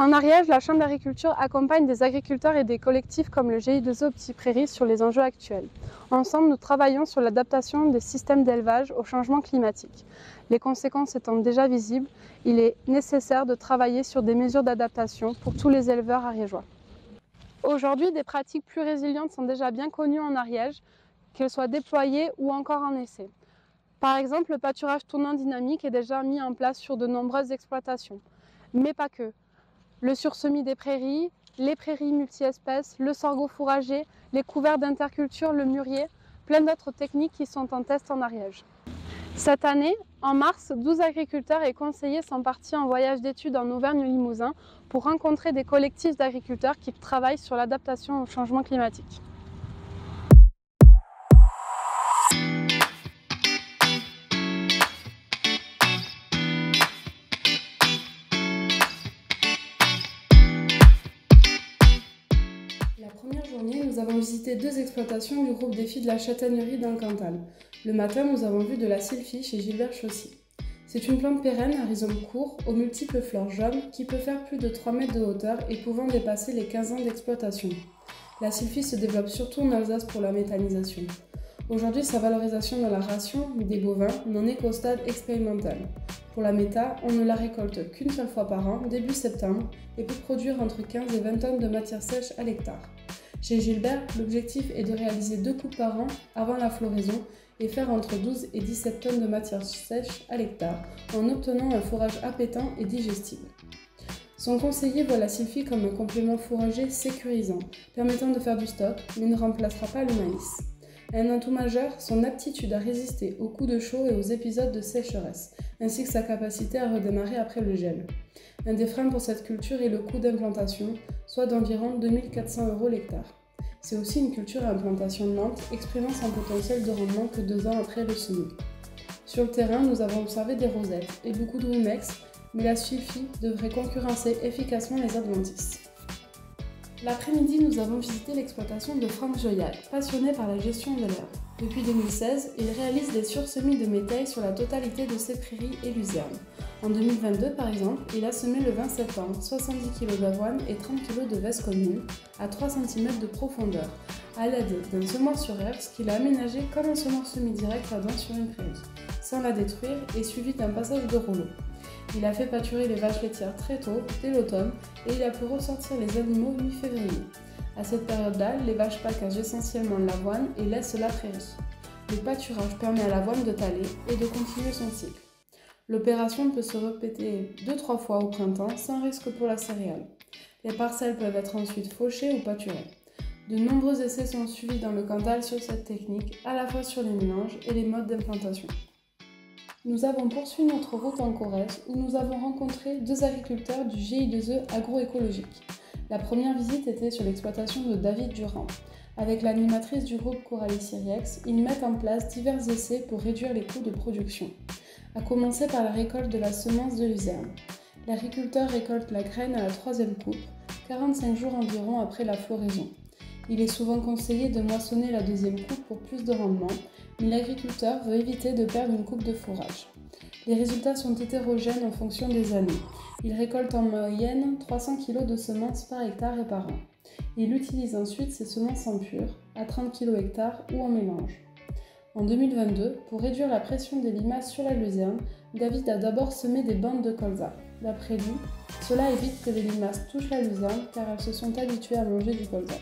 En Ariège, la Chambre d'agriculture accompagne des agriculteurs et des collectifs comme le GI2O Petits Prairies sur les enjeux actuels. Ensemble, nous travaillons sur l'adaptation des systèmes d'élevage au changement climatique. Les conséquences étant déjà visibles, il est nécessaire de travailler sur des mesures d'adaptation pour tous les éleveurs ariégeois. Aujourd'hui, des pratiques plus résilientes sont déjà bien connues en Ariège, qu'elles soient déployées ou encore en essai. Par exemple, le pâturage tournant dynamique est déjà mis en place sur de nombreuses exploitations, mais pas que. Le sursemis des prairies, les prairies multi-espèces, le sorgho fourrager, les couverts d'interculture, le mûrier, plein d'autres techniques qui sont en test en Ariège. Cette année, en mars, 12 agriculteurs et conseillers sont partis en voyage d'études en Auvergne-Limousin pour rencontrer des collectifs d'agriculteurs qui travaillent sur l'adaptation au changement climatique. La première journée, nous avons visité 2 exploitations du groupe Défi de la Châtaignerie dans le Cantal. Le matin, nous avons vu de la sylphie chez Gilbert Chaussy. C'est une plante pérenne à rhizome court, aux multiples fleurs jaunes, qui peut faire plus de 3 mètres de hauteur et pouvant dépasser les 15 ans d'exploitation. La sylphie se développe surtout en Alsace pour la méthanisation. Aujourd'hui, sa valorisation dans la ration des bovins n'en est qu'au stade expérimental. Pour la méta, on ne la récolte qu'une seule fois par an, début septembre, et peut produire entre 15 et 20 tonnes de matière sèche à l'hectare. Chez Gilbert, l'objectif est de réaliser 2 coupes par an avant la floraison et faire entre 12 et 17 tonnes de matière sèche à l'hectare en obtenant un fourrage appétant et digestible. Son conseiller voit la sylphie comme un complément fourrager sécurisant, permettant de faire du stock, mais ne remplacera pas le maïs. Un atout majeur, son aptitude à résister aux coups de chaud et aux épisodes de sécheresse, ainsi que sa capacité à redémarrer après le gel. Un des freins pour cette culture est le coût d'implantation, soit d'environ 2 400 € l'hectare. C'est aussi une culture à implantation lente, exprimant son potentiel de rendement que 2 ans après le semis. Sur le terrain, nous avons observé des rosettes et beaucoup de rumex, mais la sylphie devrait concurrencer efficacement les adventices. L'après-midi, nous avons visité l'exploitation de Franck Joyal, passionné par la gestion de l'herbe. Depuis 2016, il réalise des sursemis de métailles sur la totalité de ses prairies et luzernes. En 2022, par exemple, il a semé le 20 septembre 70 kg d'avoine et 30 kg de veste commune à 3 cm de profondeur, à l'aide d'un semoir sur herse qu'il a aménagé comme un semoir semi-direct à dents sur une prairie, sans la détruire et suivi d'un passage de rouleau. Il a fait pâturer les vaches laitières très tôt, dès l'automne, et il a pu ressortir les animaux mi-février. À cette période-là, les vaches packagent essentiellement de l'avoine et laissent la prairie. Le pâturage permet à l'avoine de taler et de continuer son cycle. L'opération peut se répéter 2-3 fois au printemps sans risque pour la céréale. Les parcelles peuvent être ensuite fauchées ou pâturées. De nombreux essais sont suivis dans le Cantal sur cette technique, à la fois sur les mélanges et les modes d'implantation. Nous avons poursuivi notre route en Corrèze où nous avons rencontré 2 agriculteurs du GI2E agroécologique. La première visite était sur l'exploitation de David Durand. Avec l'animatrice du groupe Coralie Siriex, ils mettent en place divers essais pour réduire les coûts de production. À commencer par la récolte de la semence de luzerne. L'agriculteur récolte la graine à la 3e coupe, 45 jours environ après la floraison. Il est souvent conseillé de moissonner la 2e coupe pour plus de rendement, mais l'agriculteur veut éviter de perdre une coupe de fourrage. Les résultats sont hétérogènes en fonction des années. Il récolte en moyenne 300 kg de semences par hectare et par an. Il utilise ensuite ces semences en pur, à 30 kg hectare ou en mélange. En 2022, pour réduire la pression des limaces sur la luzerne, David a d'abord semé des bandes de colza. D'après lui, cela évite que les limaces touchent la luzerne car elles se sont habituées à manger du colza.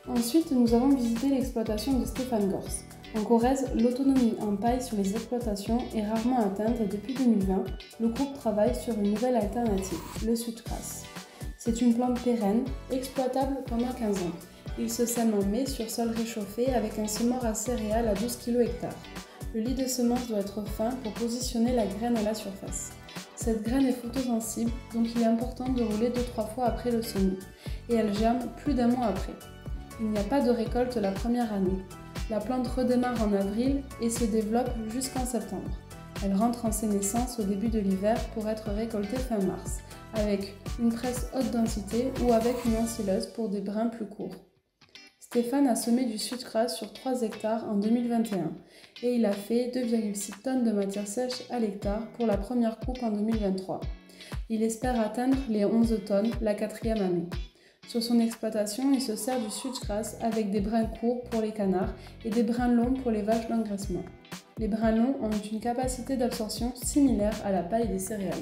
Ensuite, nous avons visité l'exploitation de Stéphane Gors. En Corrèze, l'autonomie en paille sur les exploitations est rarement atteinte et depuis 2020, le groupe travaille sur une nouvelle alternative, le switchgrass. C'est une plante pérenne, exploitable pendant 15 ans. Il se sème en mai sur sol réchauffé avec un semoir à céréales à 12 kg hectare. Le lit de semence doit être fin pour positionner la graine à la surface. Cette graine est photosensible, donc il est important de rouler 2-3 fois après le semis, et elle germe plus d'1 mois après. Il n'y a pas de récolte la première année. La plante redémarre en avril et se développe jusqu'en septembre. Elle rentre en sénescence au début de l'hiver pour être récoltée fin mars, avec une presse haute densité ou avec une ensileuse pour des brins plus courts. Stéphane a semé du switchgrass sur 3 hectares en 2021 et il a fait 2,6 tonnes de matière sèche à l'hectare pour la première coupe en 2023. Il espère atteindre les 11 tonnes la 4e année. Sur son exploitation, il se sert du switchgrass avec des brins courts pour les canards et des brins longs pour les vaches d'engraissement. Les brins longs ont une capacité d'absorption similaire à la paille des céréales.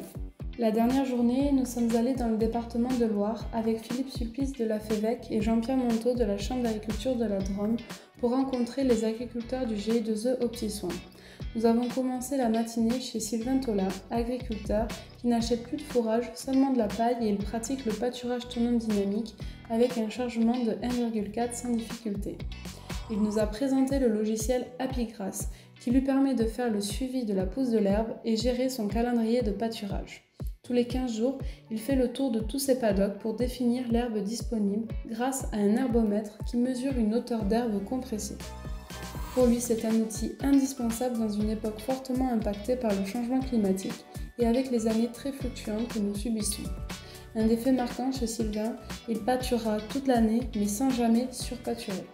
La dernière journée, nous sommes allés dans le département de Loire avec Philippe Sulpice de la FEVEC et Jean-Pierre Monteau de la Chambre d'agriculture de la Drôme pour rencontrer les agriculteurs du GIE2E aux petits soins. Nous avons commencé la matinée chez Sylvain Tollard, agriculteur qui n'achète plus de fourrage, seulement de la paille et il pratique le pâturage tournant dynamique avec un chargement de 1,4 sans difficulté. Il nous a présenté le logiciel Happygrass qui lui permet de faire le suivi de la pousse de l'herbe et gérer son calendrier de pâturage. Tous les 15 jours, il fait le tour de tous ses paddocks pour définir l'herbe disponible grâce à un herbomètre qui mesure une hauteur d'herbe compressée. Pour lui, c'est un outil indispensable dans une époque fortement impactée par le changement climatique et avec les années très fluctuantes que nous subissons. Un des faits marquants chez Sylvain, il pâturera toute l'année mais sans jamais surpâturer.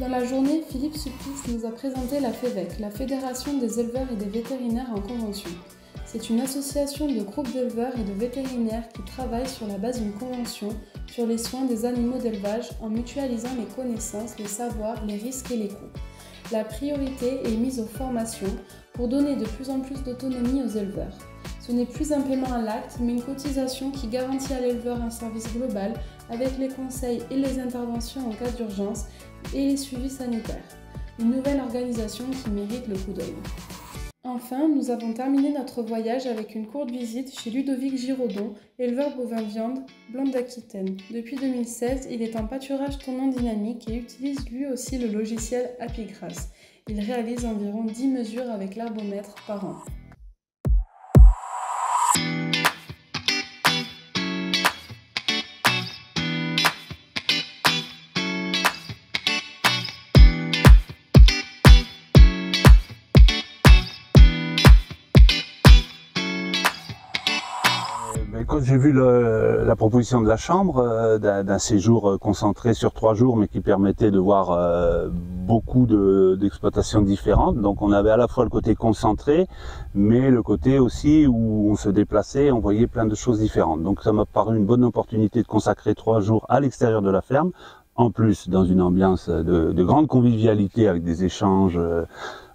Dans la journée, Philippe Sulpice nous a présenté la FEVEC, la Fédération des éleveurs et des vétérinaires en convention. C'est une association de groupes d'éleveurs et de vétérinaires qui travaillent sur la base d'une convention sur les soins des animaux d'élevage en mutualisant les connaissances, les savoirs, les risques et les coûts. La priorité est mise aux formations pour donner de plus en plus d'autonomie aux éleveurs. Ce n'est plus un paiement à l'acte, mais une cotisation qui garantit à l'éleveur un service global avec les conseils et les interventions en cas d'urgence et les suivis sanitaires. Une nouvelle organisation qui mérite le coup d'œil. Enfin, nous avons terminé notre voyage avec une courte visite chez Ludovic Giraudon, éleveur bovin viande blanc d'Aquitaine. Depuis 2016, il est en pâturage tournant dynamique et utilise lui aussi le logiciel Happygrass. Il réalise environ 10 mesures avec l'herbomètre par an. Quand j'ai vu la proposition de la Chambre d'un séjour concentré sur 3 jours, mais qui permettait de voir beaucoup d'exploitations différentes, donc on avait à la fois le côté concentré, mais le côté aussi où on se déplaçait, on voyait plein de choses différentes. Donc ça m'a paru une bonne opportunité de consacrer 3 jours à l'extérieur de la ferme, en plus dans une ambiance de grande convivialité avec des échanges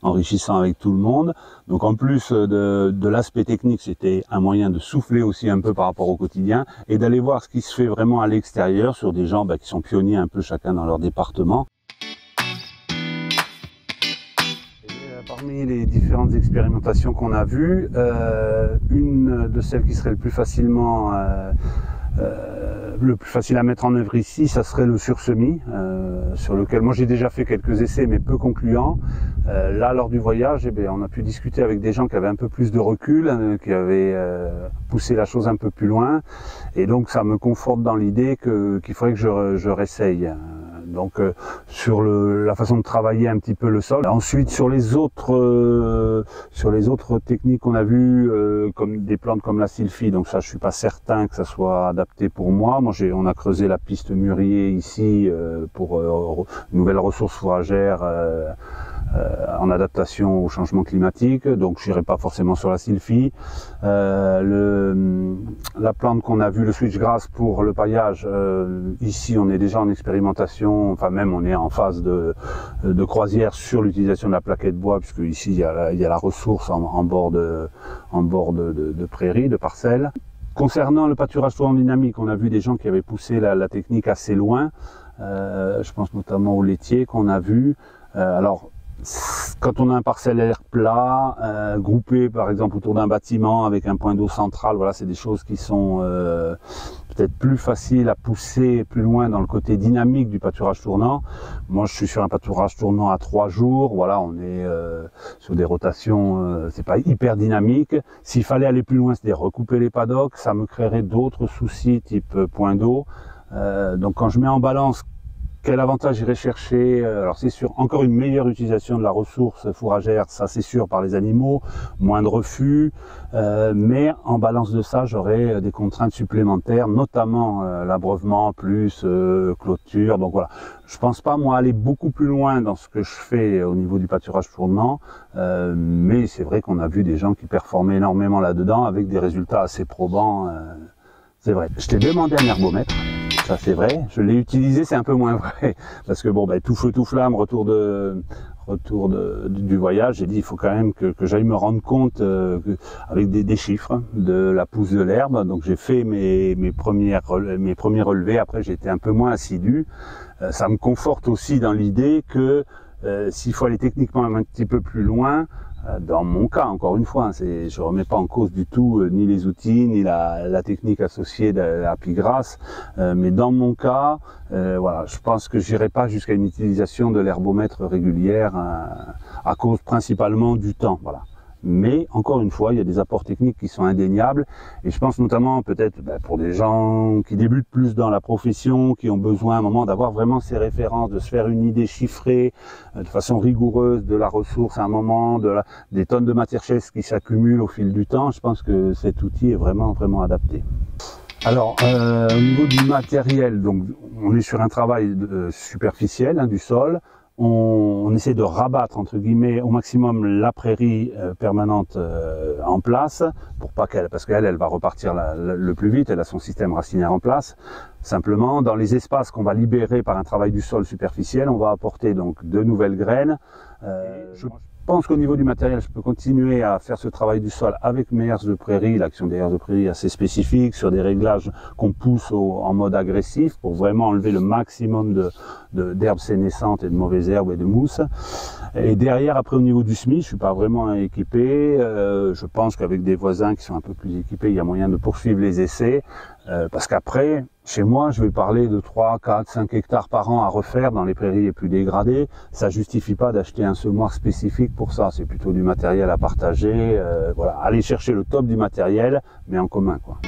enrichissants avec tout le monde. Donc en plus de l'aspect technique, c'était un moyen de souffler aussi un peu par rapport au quotidien et d'aller voir ce qui se fait vraiment à l'extérieur sur des gens qui sont pionniers un peu chacun dans leur département. Parmi les différentes expérimentations qu'on a vues, une de celles qui serait le plus facile à mettre en œuvre ici, ça serait le sursemis, sur lequel moi j'ai déjà fait quelques essais mais peu concluants. Là, lors du voyage, on a pu discuter avec des gens qui avaient un peu plus de recul, qui avaient poussé la chose un peu plus loin, et donc ça me conforte dans l'idée qu'il faudrait que je réessaye. Donc sur la façon de travailler un petit peu le sol. Ensuite sur les autres techniques qu'on a vues, comme des plantes comme la sylphie, donc ça je suis pas certain que ça soit adapté pour moi. On a creusé la piste mûrier ici pour une nouvelle ressource fourragère en adaptation au changement climatique, donc je n'irai pas forcément sur la sylphie. La plante qu'on a vue, le switchgrass pour le paillage, ici on est déjà en expérimentation, enfin même on est en phase de croisière sur l'utilisation de la plaquette bois, puisque ici il y a la ressource en bord de prairies, de parcelles. Concernant le pâturage tournant dynamique, on a vu des gens qui avaient poussé la technique assez loin, je pense notamment aux laitiers qu'on a vu. Alors, quand on a un parcellaire plat, groupé par exemple autour d'un bâtiment avec un point d'eau central, voilà, c'est des choses qui sont peut-être plus faciles à pousser plus loin dans le côté dynamique du pâturage tournant. Moi je suis sur un pâturage tournant à 3 jours, voilà, on est sur des rotations, c'est pas hyper dynamique. S'il fallait aller plus loin, c'est-à-dire recouper les paddocks, ça me créerait d'autres soucis type point d'eau. Donc quand je mets en balance Quel avantage j'irai chercher? Alors c'est sûr, encore une meilleure utilisation de la ressource fourragère, ça c'est sûr, par les animaux, moins de refus, mais en balance de ça, j'aurai des contraintes supplémentaires, notamment l'abreuvement plus clôture. Donc voilà, je pense pas moi aller beaucoup plus loin dans ce que je fais au niveau du pâturage tournant, mais c'est vrai qu'on a vu des gens qui performaient énormément là-dedans avec des résultats assez probants. C'est vrai. Je t'ai demandé un herbomètre. Ça c'est vrai, je l'ai utilisé, c'est un peu moins vrai, parce que bon, tout feu tout flamme, retour du voyage, j'ai dit il faut quand même que j'aille me rendre compte avec des chiffres de la pousse de l'herbe. Donc j'ai fait mes premiers relevés, après j'ai été un peu moins assidu. Ça me conforte aussi dans l'idée que s'il faut aller techniquement un petit peu plus loin, dans mon cas, encore une fois, je remets pas en cause du tout ni les outils, ni la technique associée de la Pigrasse, mais dans mon cas, voilà, je pense que j'irai pas jusqu'à une utilisation de l'herbomètre régulière à cause principalement du temps, voilà. Mais encore une fois, il y a des apports techniques qui sont indéniables, et je pense notamment peut-être pour des gens qui débutent plus dans la profession, qui ont besoin à un moment d'avoir vraiment ces références, de se faire une idée chiffrée de façon rigoureuse de la ressource à un moment, des tonnes de matière chaise qui s'accumulent au fil du temps. Je pense que cet outil est vraiment adapté. Alors, au niveau du matériel, donc on est sur un travail superficiel du sol. On essaie de rabattre entre guillemets au maximum la prairie permanente en place, pour pas parce qu'elle va repartir le plus vite, elle a son système racinaire en place. Simplement, dans les espaces qu'on va libérer par un travail du sol superficiel, on va apporter donc de nouvelles graines. Je pense qu'au niveau du matériel, je peux continuer à faire ce travail du sol avec mes herses de prairie, l'action des herses de prairie assez spécifique, sur des réglages qu'on pousse en mode agressif pour vraiment enlever le maximum d'herbes sénescentes et de mauvaises herbes et de mousse. Et derrière, après au niveau du semis, je suis pas vraiment équipé. Je pense qu'avec des voisins qui sont un peu plus équipés, il y a moyen de poursuivre les essais. Parce qu'après, chez moi, je vais parler de 3, 4, 5 hectares par an à refaire dans les prairies les plus dégradées. Ça justifie pas d'acheter un semoir spécifique pour ça. C'est plutôt du matériel à partager. Voilà, aller chercher le top du matériel, mais en commun, quoi.